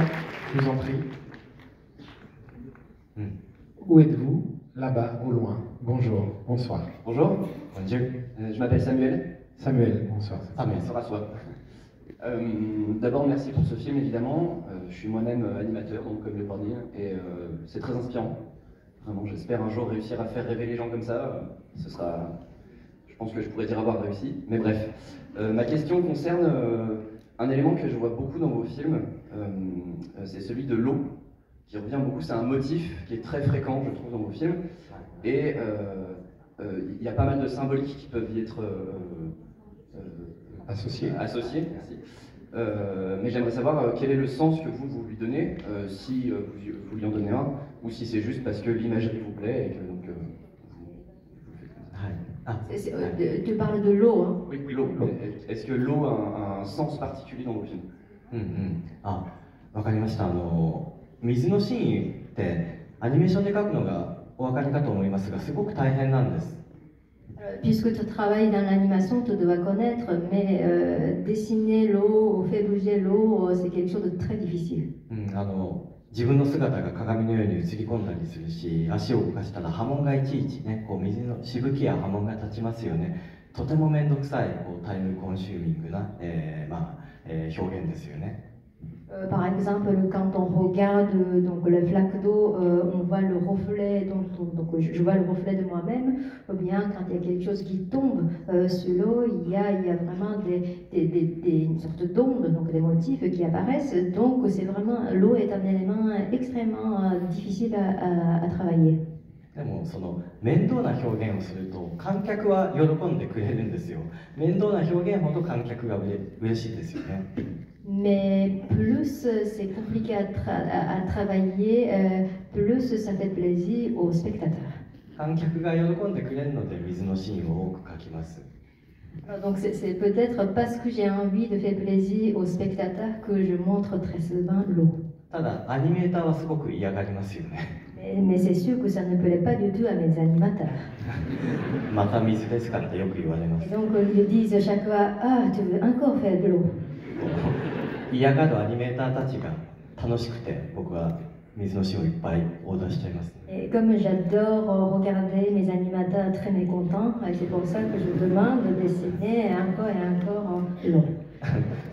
je vous en prie. Où êtes-vous? Là-bas, au loin. Bonjour, bonsoir. Bonjour. Bonjour. Je m'appelle Samuel. Samuel, bonsoir. Samuel, ça rassoit. D'abord, merci pour ce film, évidemment. Je suis moi-même animateur, donc comme le Bordine, et c'est très inspirant. Vraiment, j'espère un jour réussir à faire rêver les gens comme ça. Ce sera, je pense que je pourrais dire avoir réussi. Mais bref, ma question concerne un élément que je vois beaucoup dans vos films. C'est celui de l'eau, qui revient beaucoup. C'est un motif qui est très fréquent, je trouve, dans vos films. Et il y a pas mal de symboliques qui peuvent y être associés, merci. Mais j'aimerais savoir quel est le sens que vous lui donnez, si vous lui en donnez un, ou si c'est juste parce que l'imagerie vous plaît et que donc Tu parles de l'eau, hein? Oui, l'eau. Est-ce que l'eau a un sens particulier dans vos films? わかりました。水のシーンってアニメーションで描くのがお分かりかと思いますが、すごく大変なんです。Puisque tu travailles dans l'animation, tu dois connaître, mais dessiner l'eau, faire bouger l'eau, c'est quelque chose de très difficile. 自分の姿が鏡のように映り込んだりするし、足を動かしたら波紋がいちいちね、こう水のしぶきや波紋が立ちますよね。とても面倒くさいこうタイムコンシューミングな、表現ですよね。Par exemple, quand on regarde donc, le flaque d'eau, on voit le reflet, donc je vois le reflet de moi-même, ou bien quand il y a quelque chose qui tombe sur l'eau, il y a vraiment une sorte d'onde, donc des motifs qui apparaissent, donc c'est vraiment, l'eau est un élément extrêmement difficile à travailler. でもその面倒な表現をすると観客は喜んでくれるんですよ。面倒な表現ほど観客が嬉しいですよね。Mais plus c'est compliqué à travailler, plus ça fait plaisir aux spectateurs. 観客が喜んでくれるので水のシーンを多く描きます。Donc c'est peut-être parce que j'ai envie de faire plaisir aux spectateurs que je montre très souvent l'eau. ただアニメーターはすごく嫌がりますよね。Mais c'est sûr que ça ne plaît pas du tout à mes animateurs. また水ですかってよく言われます。Et donc ils disent chaque fois, ah tu veux encore faire de l'eau. 嫌がるアニメーターたちが楽しくて僕は水のシーンをいっぱいオーダーしちゃいます。Et comme j'adore regarder mes animateurs très mécontents, c'est pour ça que je demande de dessiner encore et encore l'eau.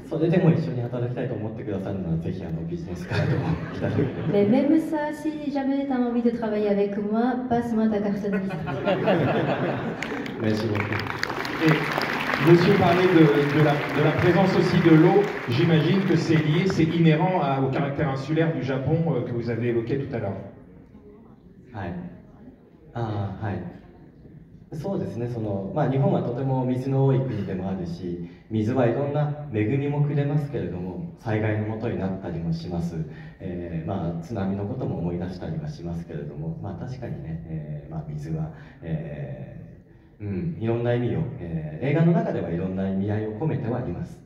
それでも一緒に働きたいと思ってくださるならぜひビジネスカードをいただければ。Mais même ça, si jamais tu as envie de travailler avec moi, passe-moi ta carte de visite. Merci beaucoup. Et monsieur parlait de la présence aussi de l'eau. J'imagine que c'est lié, c'est inhérent au caractère insulaire du Japon que vous avez évoqué tout à l'heure. はい。はい。そうですね、日本はとても水の多い国でもあるし、水はいろんな恵みもくれますけれども、災害のもとになったりもします。津波のことも思い出したりはしますけれども、確かにね、水は、いろんな意味を、映画の中ではいろんな意味合いを込めてはいます。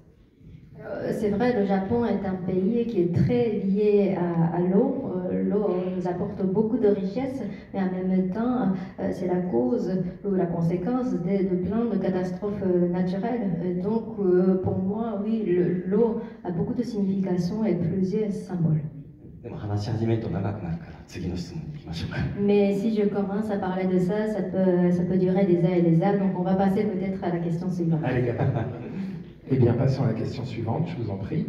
C'est vrai, le Japon est un pays qui est très lié à l'eau. L'eau nous apporte beaucoup de richesses, mais en même temps, c'est la cause ou la conséquence de plein de catastrophes naturelles. Donc, pour moi, oui, l'eau a beaucoup de significations et plusieurs symboles. Mais si je commence à parler de ça, ça peut durer des heures et des heures, donc on va passer peut-être à la question suivante. Allez, Eh bien, passons à la question suivante, je vous en prie.